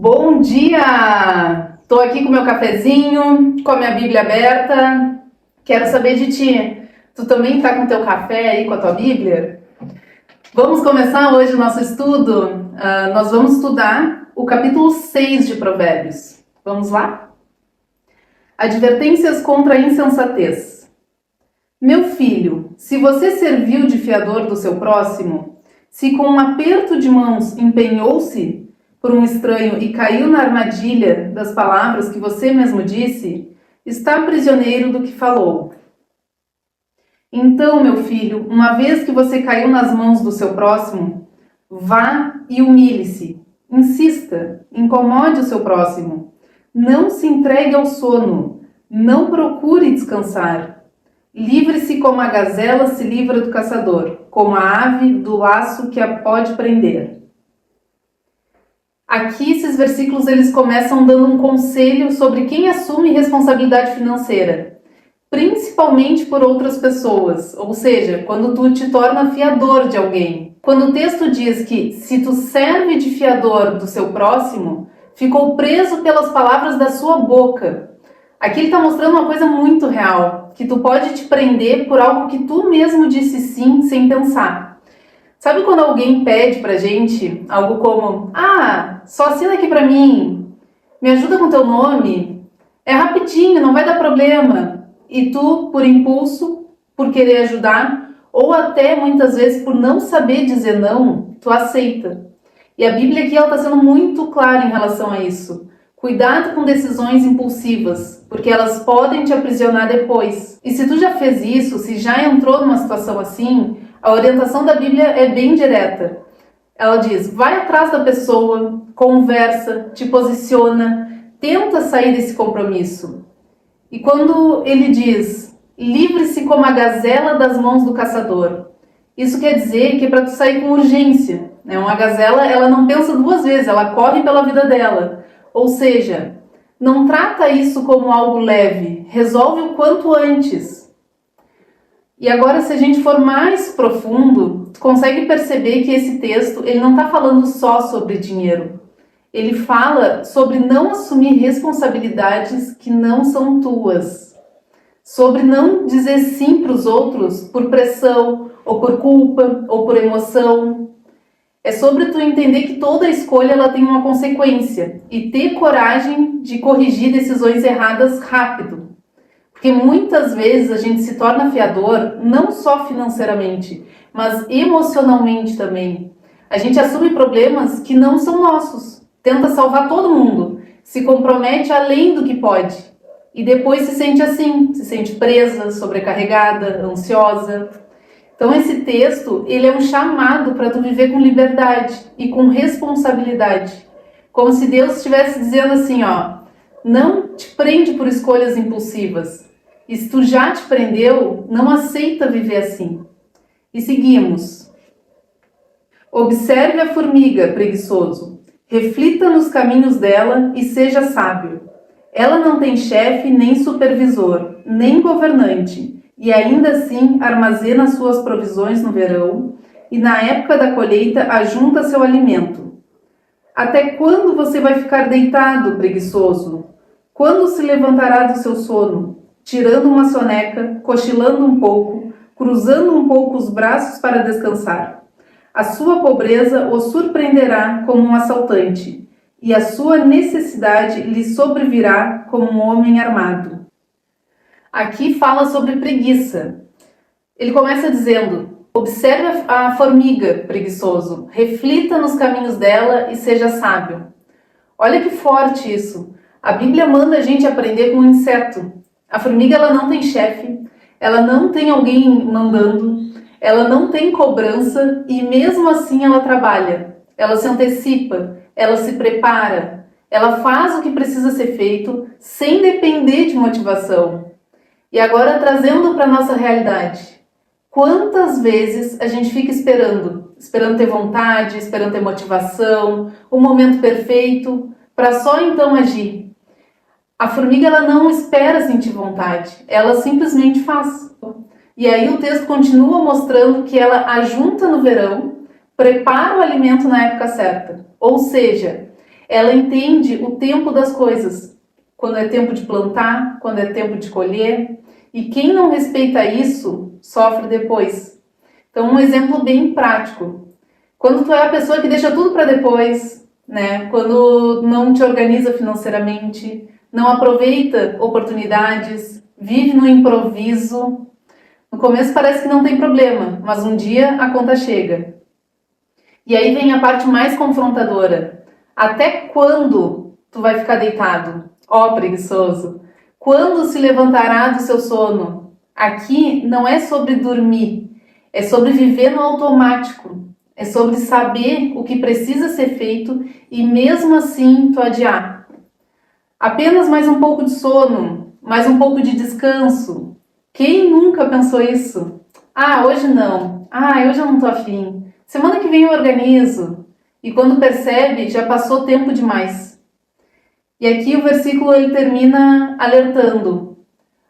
Bom dia! Tô aqui com meu cafezinho, com a minha Bíblia aberta. Quero saber de ti. Tu também tá com teu café aí, com a tua Bíblia? Vamos começar hoje o nosso estudo. Nós vamos estudar o capítulo 6 de Provérbios. Vamos lá? Advertências contra a insensatez. Meu filho, se você serviu de fiador do seu próximo, se com um aperto de mãos empenhou-se por um estranho e caiu na armadilha das palavras que você mesmo disse, está prisioneiro do que falou. Então, meu filho, uma vez que você caiu nas mãos do seu próximo, vá e humilhe-se, insista, incomode o seu próximo, não se entregue ao sono, não procure descansar. Livre-se como a gazela se livra do caçador, como a ave do laço que a pode prender. Aqui esses versículos eles começam dando um conselho sobre quem assume responsabilidade financeira, principalmente por outras pessoas, ou seja, quando tu te torna fiador de alguém. Quando o texto diz que se tu serve de fiador do seu próximo, ficou preso pelas palavras da sua boca. Aqui ele está mostrando uma coisa muito real, que tu pode te prender por algo que tu mesmo disse sim sem pensar. Sabe quando alguém pede pra gente algo como, só assina aqui pra mim, me ajuda com teu nome, é rapidinho, não vai dar problema. E tu, por impulso, por querer ajudar, ou até muitas vezes por não saber dizer não, tu aceita. E a Bíblia aqui está sendo muito clara em relação a isso. Cuidado com decisões impulsivas, porque elas podem te aprisionar depois. E se tu já fez isso, se já entrou numa situação assim, a orientação da Bíblia é bem direta. Ela diz, vai atrás da pessoa, conversa, te posiciona, tenta sair desse compromisso. E quando ele diz, livre-se como a gazela das mãos do caçador, isso quer dizer que é para tu sair com urgência. Uma gazela, ela não pensa duas vezes, ela corre pela vida dela. Ou seja, não trata isso como algo leve, resolve o quanto antes. E agora, se a gente for mais profundo, tu consegue perceber que esse texto ele não está falando só sobre dinheiro. Ele fala sobre não assumir responsabilidades que não são tuas. Sobre não dizer sim para os outros por pressão, ou por culpa, ou por emoção. É sobre tu entender que toda escolha ela tem uma consequência e ter coragem de corrigir decisões erradas rápido. Porque muitas vezes a gente se torna fiador não só financeiramente, mas emocionalmente também. A gente assume problemas que não são nossos, tenta salvar todo mundo, se compromete além do que pode e depois se sente assim, se sente presa, sobrecarregada, ansiosa. Então esse texto, ele é um chamado para tu viver com liberdade e com responsabilidade. Como se Deus estivesse dizendo assim, não te prende por escolhas impulsivas. E se tu já te prendeu, não aceita viver assim. E seguimos. Observe a formiga, preguiçoso. Reflita nos caminhos dela e seja sábio. Ela não tem chefe, nem supervisor, nem governante. E ainda assim armazena suas provisões no verão e na época da colheita ajunta seu alimento. Até quando você vai ficar deitado, preguiçoso? Quando se levantará do seu sono, tirando uma soneca, cochilando um pouco, cruzando um pouco os braços para descansar? A sua pobreza o surpreenderá como um assaltante, e a sua necessidade lhe sobrevirá como um homem armado. Aqui fala sobre preguiça. Ele começa dizendo, observe a formiga, preguiçoso, reflita nos caminhos dela e seja sábio. Olha que forte isso. A Bíblia manda a gente aprender com um inseto. A formiga ela não tem chefe, ela não tem alguém mandando, ela não tem cobrança e mesmo assim ela trabalha. Ela se antecipa, ela se prepara, ela faz o que precisa ser feito sem depender de motivação. E agora trazendo para a nossa realidade, quantas vezes a gente fica esperando ter vontade, esperando ter motivação, o momento perfeito, para só então agir. A formiga ela não espera sentir vontade, ela simplesmente faz. E aí o texto continua mostrando que ela ajunta no verão, prepara o alimento na época certa. Ou seja, Ela entende o tempo das coisas, quando é tempo de plantar, quando é tempo de colher, e quem não respeita isso sofre depois. Então, um exemplo bem prático. Quando tu é a pessoa que deixa tudo para depois, né? Quando não te organiza financeiramente, não aproveita oportunidades, vive no improviso. No começo parece que não tem problema, mas um dia a conta chega. E aí vem a parte mais confrontadora. Até quando tu vai ficar deitado? Ó, preguiçoso. Quando se levantará do seu sono? Aqui não é sobre dormir, é sobre viver no automático. É sobre saber o que precisa ser feito e mesmo assim tu adiar. Apenas mais um pouco de sono, mais um pouco de descanso. Quem nunca pensou isso? Ah, hoje não. Ah, hoje eu não tô afim. Semana que vem eu organizo. E quando percebe, já passou tempo demais. E aqui o versículo ele termina alertando: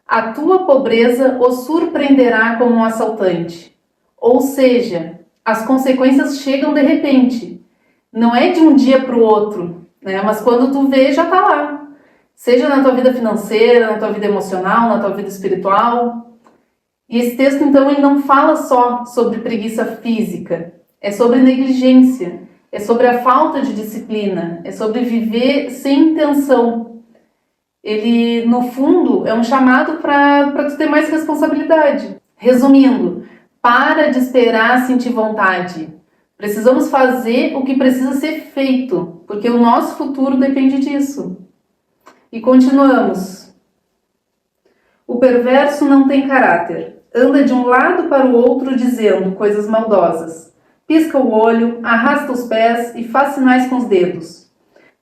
a tua pobreza o surpreenderá como um assaltante. Ou seja, as consequências chegam de repente. Não é de um dia para o outro, né? Mas quando tu vê, já tá lá. Seja na tua vida financeira, na tua vida emocional, na tua vida espiritual. E esse texto, então, ele não fala só sobre preguiça física. É sobre negligência. É sobre a falta de disciplina. É sobre viver sem intenção. Ele, no fundo, é um chamado para tu ter mais responsabilidade. Resumindo, para de esperar sentir vontade. Precisamos fazer o que precisa ser feito, porque o nosso futuro depende disso. E continuamos. O perverso não tem caráter. Anda de um lado para o outro dizendo coisas maldosas. Pisca o olho, arrasta os pés e faz sinais com os dedos.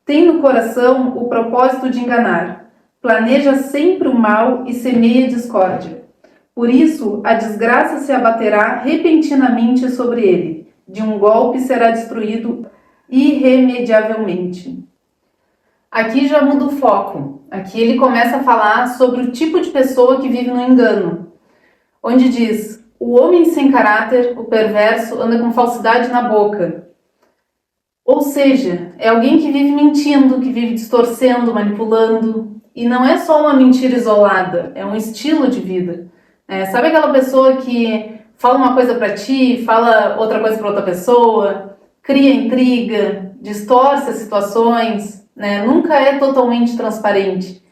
Tem no coração o propósito de enganar. Planeja sempre o mal e semeia discórdia. Por isso, a desgraça se abaterá repentinamente sobre ele. De um golpe será destruído irremediavelmente. Aqui já muda o foco. Aqui ele começa a falar sobre o tipo de pessoa que vive no engano. Onde diz: o homem sem caráter, o perverso, anda com falsidade na boca. Ou seja, é alguém que vive mentindo, que vive distorcendo, manipulando. E não é só uma mentira isolada, é um estilo de vida. Sabe aquela pessoa que fala uma coisa para ti, fala outra coisa para outra pessoa, cria intriga, distorce as situações, né? Nunca é totalmente transparente.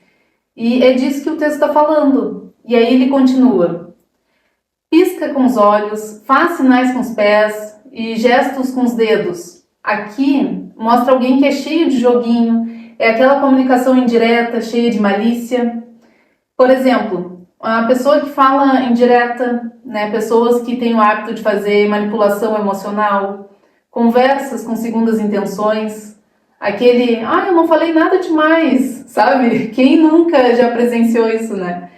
E é disso que o texto está falando. E aí ele continua. Pisca com os olhos, faz sinais com os pés e gestos com os dedos. Aqui mostra alguém que é cheio de joguinho, é aquela comunicação indireta, cheia de malícia. Por exemplo, a pessoa que fala indireta, né, pessoas que têm o hábito de fazer manipulação emocional, conversas com segundas intenções, aquele, eu não falei nada demais, sabe? Quem nunca já presenciou isso, né?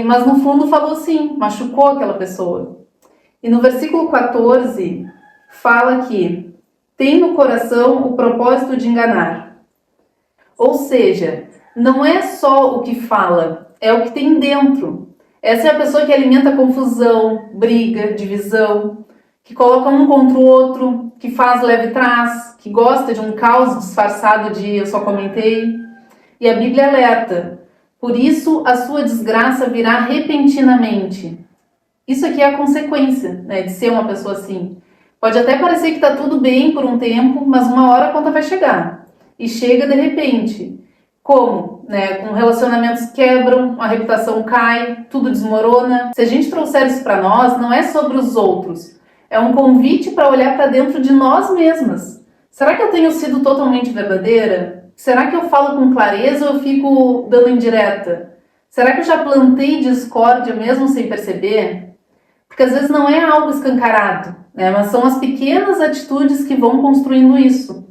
Mas no fundo falou sim, machucou aquela pessoa. E no versículo 14 fala que tem no coração o propósito de enganar. Ou seja, não é só o que fala, é o que tem dentro. Essa é a pessoa que alimenta confusão, briga, divisão, que coloca um contra o outro, que faz leve trás, que gosta de um caos disfarçado de eu só comentei. E a Bíblia alerta: por isso a sua desgraça virá repentinamente. Isso aqui é a consequência, né, de ser uma pessoa assim. Pode até parecer que está tudo bem por um tempo, mas uma hora a conta vai chegar. E chega de repente. Como? Com relacionamentos quebram, a reputação cai, tudo desmorona. Se a gente trouxer isso para nós, não é sobre os outros. É um convite para olhar para dentro de nós mesmas. Será que eu tenho sido totalmente verdadeira? Será que eu falo com clareza ou eu fico dando indireta? Será que eu já plantei discórdia mesmo sem perceber? Porque às vezes não é algo escancarado, né? Mas são as pequenas atitudes que vão construindo isso.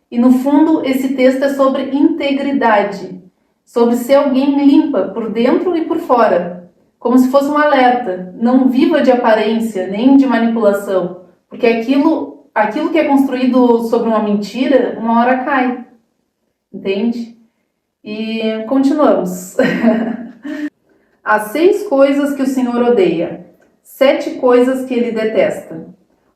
E no fundo esse texto é sobre integridade, sobre ser alguém limpa por dentro e por fora, como se fosse um alerta. Não viva de aparência, nem de manipulação, porque aquilo que é construído sobre uma mentira, uma hora cai, entende? E continuamos. As 6 coisas que o Senhor odeia, 7 coisas que ele detesta: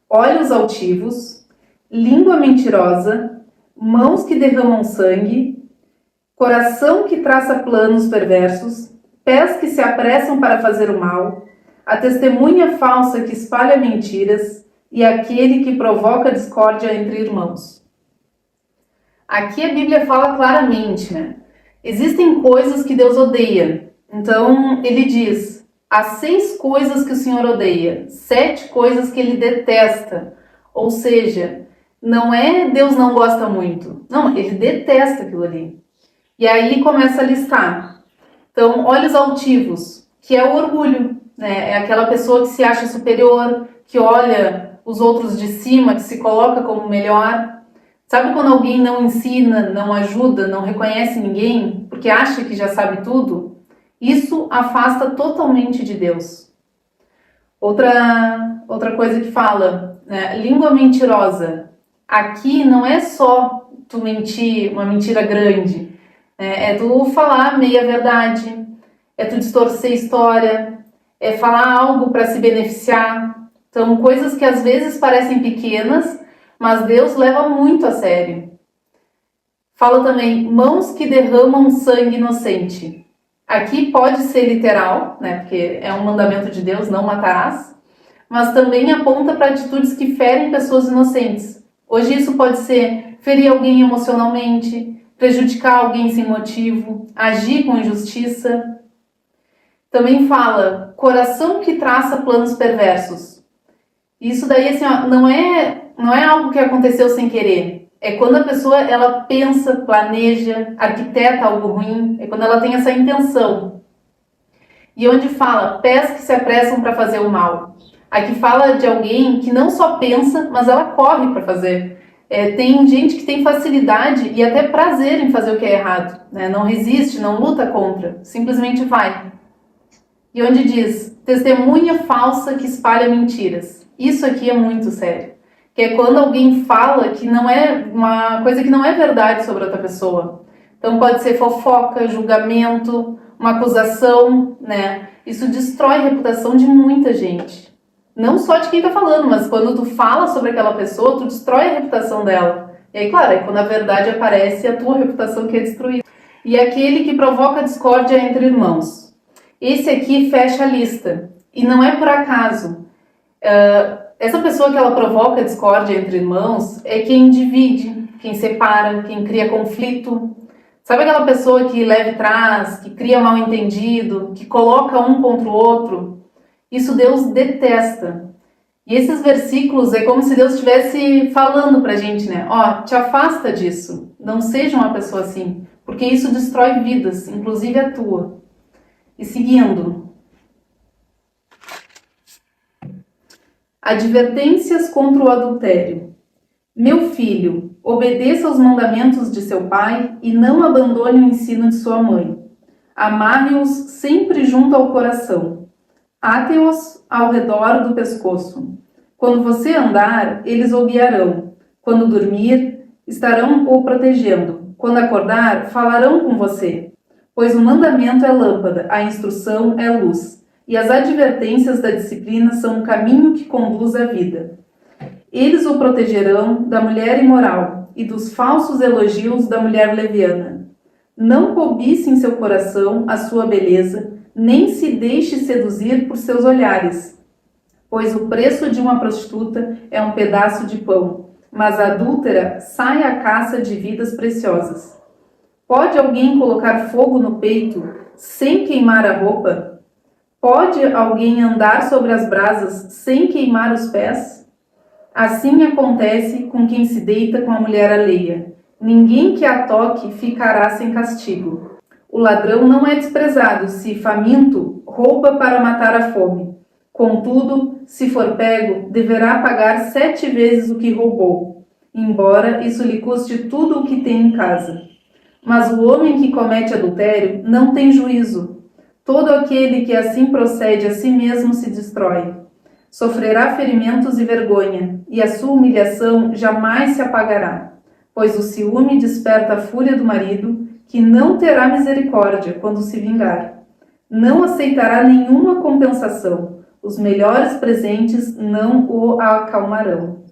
olhos altivos, língua mentirosa, mãos que derramam sangue, coração que traça planos perversos, pés que se apressam para fazer o mal, a testemunha falsa que espalha mentiras e aquele que provoca discórdia entre irmãos. Aqui a Bíblia fala claramente, né? Existem coisas que Deus odeia. Então ele diz, há 6 coisas que o Senhor odeia, 7 coisas que ele detesta. Ou seja, não é Deus não gosta muito. Não, ele detesta aquilo ali. E aí começa a listar. Então, olhos altivos, que é o orgulho, né? É aquela pessoa que se acha superior, que olha os outros de cima, que se coloca como melhor. Sabe quando alguém não ensina, não ajuda, não reconhece ninguém, porque acha que já sabe tudo? Isso afasta totalmente de Deus. Outra coisa que fala, né? Língua mentirosa. Aqui não é só tu mentir, uma mentira grande, né? É tu falar meia verdade, é tu distorcer história, é falar algo para se beneficiar. Então, coisas que às vezes parecem pequenas, mas Deus leva muito a sério. Fala também, mãos que derramam sangue inocente. Aqui pode ser literal, né, porque é um mandamento de Deus, não matarás, mas também aponta para atitudes que ferem pessoas inocentes. Hoje isso pode ser ferir alguém emocionalmente, prejudicar alguém sem motivo, agir com injustiça. Também fala, coração que traça planos perversos. Isso daí, assim, ó, não é algo que aconteceu sem querer. É quando a pessoa, ela pensa, planeja, arquiteta algo ruim. É quando ela tem essa intenção. E onde fala, pés que se apressam para fazer o mal. Aqui fala de alguém que não só pensa, mas ela corre para fazer. Tem gente que tem facilidade e até prazer em fazer o que é errado, né? Não resiste, não luta contra, simplesmente vai. E onde diz, testemunha falsa que espalha mentiras. Isso aqui é muito sério. Que é quando alguém fala que não é uma coisa que não é verdade sobre outra pessoa. Então pode ser fofoca, julgamento, uma acusação, né? Isso destrói a reputação de muita gente. Não só de quem tá falando, mas quando tu fala sobre aquela pessoa, tu destrói a reputação dela. E aí, claro, quando a verdade aparece, a tua reputação que é destruída. E aquele que provoca discórdia entre irmãos. Esse aqui fecha a lista. E não é por acaso. Essa pessoa que ela provoca discórdia entre irmãos é quem divide, quem separa, quem cria conflito. Sabe aquela pessoa que leva e traz, que cria mal entendido, que coloca um contra o outro? Isso Deus detesta. E esses versículos é como se Deus estivesse falando pra gente, né? Ó, te afasta disso. Não seja uma pessoa assim, porque isso destrói vidas, inclusive a tua. E seguindo. Advertências contra o adultério. Meu filho, obedeça aos mandamentos de seu pai e não abandone o ensino de sua mãe. Amarre-os sempre junto ao coração. Ate-os ao redor do pescoço. Quando você andar, eles o guiarão. Quando dormir, estarão o protegendo. Quando acordar, falarão com você. Pois o mandamento é lâmpada, a instrução é luz, e as advertências da disciplina são um caminho que conduz à vida. Eles o protegerão da mulher imoral e dos falsos elogios da mulher leviana. Não cobice em seu coração a sua beleza, nem se deixe seduzir por seus olhares, pois o preço de uma prostituta é um pedaço de pão, mas a adúltera sai à caça de vidas preciosas. Pode alguém colocar fogo no peito sem queimar a roupa? Pode alguém andar sobre as brasas sem queimar os pés? Assim acontece com quem se deita com a mulher alheia. Ninguém que a toque ficará sem castigo. O ladrão não é desprezado se, faminto, rouba para matar a fome. Contudo, se for pego, deverá pagar 7 vezes o que roubou, embora isso lhe custe tudo o que tem em casa. Mas o homem que comete adultério não tem juízo. Todo aquele que assim procede a si mesmo se destrói. Sofrerá ferimentos e vergonha, e a sua humilhação jamais se apagará, pois o ciúme desperta a fúria do marido, que não terá misericórdia quando se vingar. Não aceitará nenhuma compensação. Os melhores presentes não o acalmarão.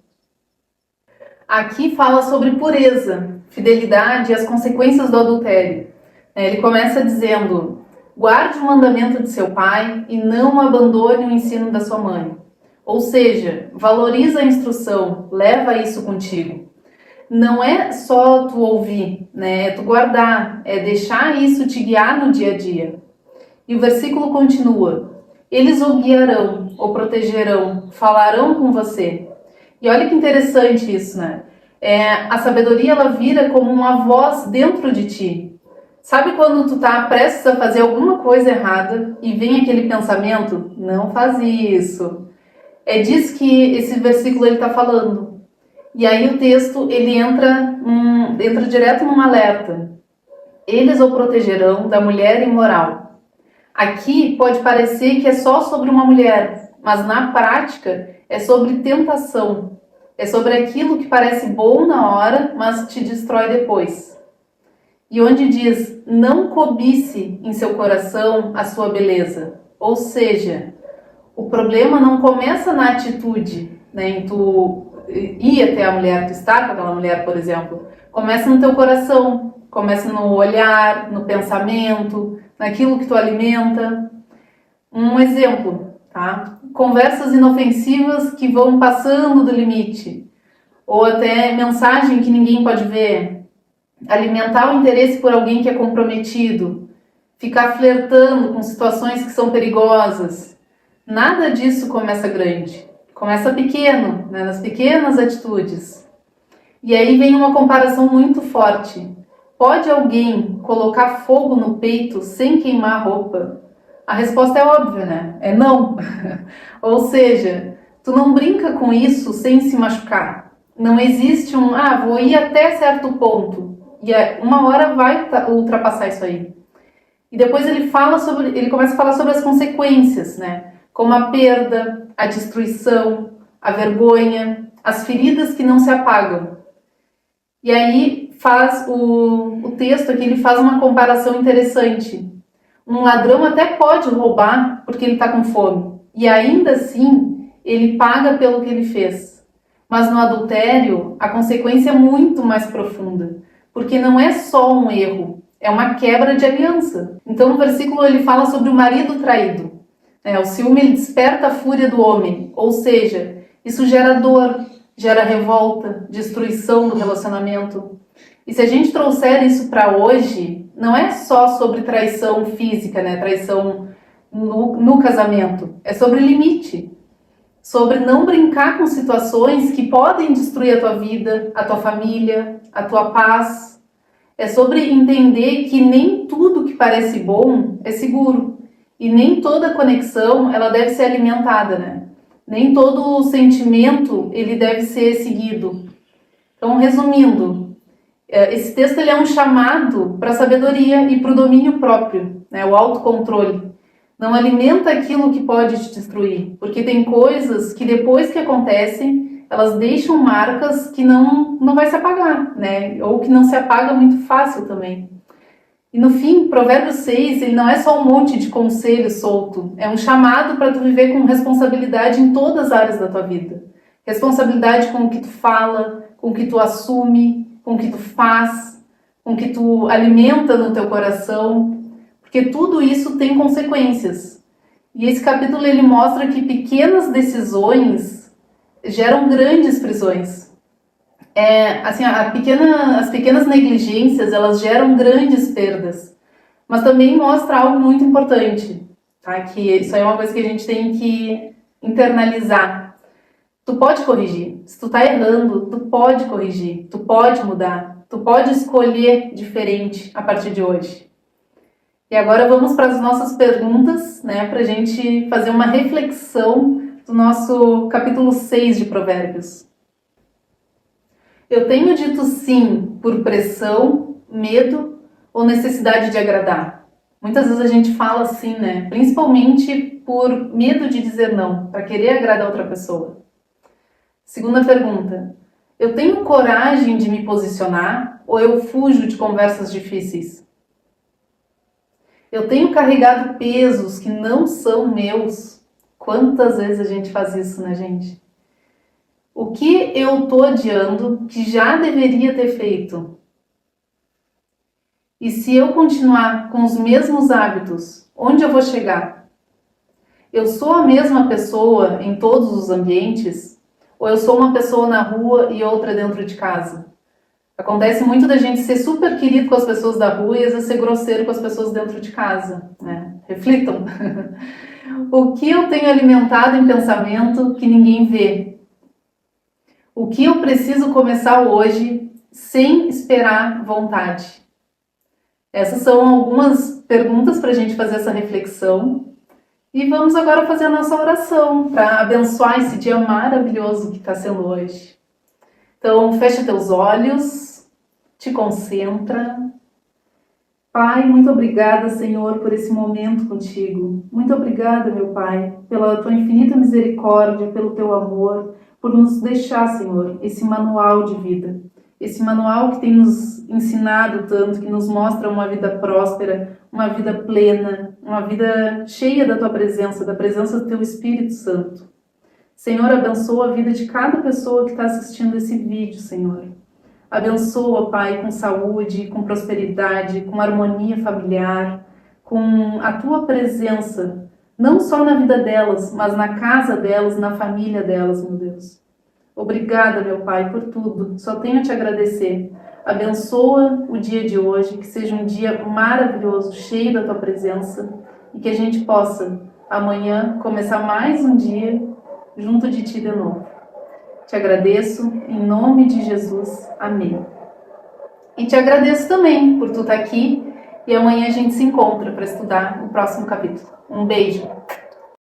Aqui fala sobre pureza. fidelidade e as consequências do adultério. Ele começa dizendo: guarde o mandamento de seu pai e não abandone o ensino da sua mãe. Ou seja, valoriza a instrução, leva isso contigo. Não é só tu ouvir, né? É tu guardar, é deixar isso te guiar no dia a dia. E o versículo continua: eles o guiarão, o protegerão, falarão com você. E olha que interessante isso, né? A sabedoria, ela vira como uma voz dentro de ti. Sabe quando tu tá prestes a fazer alguma coisa errada e vem aquele pensamento? Não faz isso. É disso que esse versículo ele tá falando. E aí o texto, ele entra direto num alerta. Eles o protegerão da mulher imoral. Aqui pode parecer que é só sobre uma mulher, mas na prática é sobre tentação. É sobre aquilo que parece bom na hora, mas te destrói depois. E onde diz: não cobice em seu coração a sua beleza. Ou seja, o problema não começa na atitude, né, em tu ir até a mulher, tu estar com aquela mulher, por exemplo. Começa no teu coração, começa no olhar, no pensamento, naquilo que tu alimenta. Um exemplo, tá? Conversas inofensivas que vão passando do limite, ou até mensagem que ninguém pode ver, alimentar o interesse por alguém que é comprometido, ficar flertando com situações que são perigosas. Nada disso começa grande, começa pequeno, né? Nas pequenas atitudes. E aí vem uma comparação muito forte. Pode alguém colocar fogo no peito sem queimar a roupa? A resposta é óbvia, né? É não. Ou seja, tu não brinca com isso sem se machucar. Não existe vou ir até certo ponto. E uma hora vai ultrapassar isso aí. E depois ele começa a falar sobre as consequências, né? Como a perda, a destruição, a vergonha, as feridas que não se apagam. E aí faz o texto aqui, ele faz uma comparação interessante. Um ladrão até pode roubar porque ele está com fome. E ainda assim, ele paga pelo que ele fez. Mas no adultério, a consequência é muito mais profunda. Porque não é só um erro, é uma quebra de aliança. Então no versículo ele fala sobre o marido traído. O ciúme ele desperta a fúria do homem. Ou seja, isso gera dor, gera revolta, destruição do relacionamento. E se a gente trouxer isso para hoje, não é só sobre traição física, né? Traição no casamento. É sobre limite. Sobre não brincar com situações que podem destruir a tua vida, a tua família, a tua paz. É sobre entender que nem tudo que parece bom é seguro. E nem toda conexão ela deve ser alimentada, né? Nem todo sentimento ele deve ser seguido. Então, resumindo, esse texto ele é um chamado para a sabedoria e para o domínio próprio, né? O autocontrole. Não alimenta aquilo que pode te destruir, porque tem coisas que depois que acontecem, elas deixam marcas que não vai se apagar, né? Ou que não se apaga muito fácil também. E no fim, Provérbios 6, ele não é só um monte de conselho solto, é um chamado para tu viver com responsabilidade em todas as áreas da tua vida. Responsabilidade com o que tu fala, com o que tu assume, com o que tu faz, com o que tu alimenta no teu coração, porque tudo isso tem consequências. E esse capítulo ele mostra que pequenas decisões geram grandes prisões. As pequenas negligências, elas geram grandes perdas. Mas também mostra algo muito importante, tá? Que isso aí é uma coisa que a gente tem que internalizar. Tu pode corrigir. Se tu tá errando, tu pode corrigir. Tu pode mudar. Tu pode escolher diferente a partir de hoje. E agora vamos para as nossas perguntas, né? Para a gente fazer uma reflexão do nosso capítulo 6 de Provérbios. Eu tenho dito sim por pressão, medo ou necessidade de agradar? Muitas vezes a gente fala assim, né? Principalmente por medo de dizer não, para querer agradar outra pessoa. Segunda pergunta. Eu tenho coragem de me posicionar ou eu fujo de conversas difíceis? Eu tenho carregado pesos que não são meus? Quantas vezes a gente faz isso, né, gente? O que eu tô adiando que já deveria ter feito? E se eu continuar com os mesmos hábitos, onde eu vou chegar? Eu sou a mesma pessoa em todos os ambientes? Ou eu sou uma pessoa na rua e outra dentro de casa? Acontece muito da gente ser super querido com as pessoas da rua e às vezes ser grosseiro com as pessoas dentro de casa, né? Reflitam. O que eu tenho alimentado em pensamento que ninguém vê? O que eu preciso começar hoje sem esperar vontade? Essas são algumas perguntas para a gente fazer essa reflexão. E vamos agora fazer a nossa oração para abençoar esse dia maravilhoso que está sendo hoje. Então, fecha teus olhos, te concentra. Pai, muito obrigada, Senhor, por esse momento contigo. Muito obrigada, meu Pai, pela tua infinita misericórdia, pelo teu amor, por nos deixar, Senhor, esse manual de vida. Esse manual que tem nos ensinado tanto, que nos mostra uma vida próspera, uma vida plena, uma vida cheia da tua presença, da presença do teu Espírito Santo. Senhor, abençoa a vida de cada pessoa que está assistindo esse vídeo, Senhor. Abençoa, Pai, com saúde, com prosperidade, com harmonia familiar, com a tua presença, não só na vida delas, mas na casa delas, na família delas, meu Deus. Obrigada, meu Pai, por tudo. Só tenho a te agradecer. Abençoa o dia de hoje, que seja um dia maravilhoso, cheio da tua presença, e que a gente possa, amanhã, começar mais um dia junto de ti de novo. Te agradeço, em nome de Jesus. Amém. E te agradeço também por tu estar aqui, e amanhã a gente se encontra para estudar o próximo capítulo. Um beijo!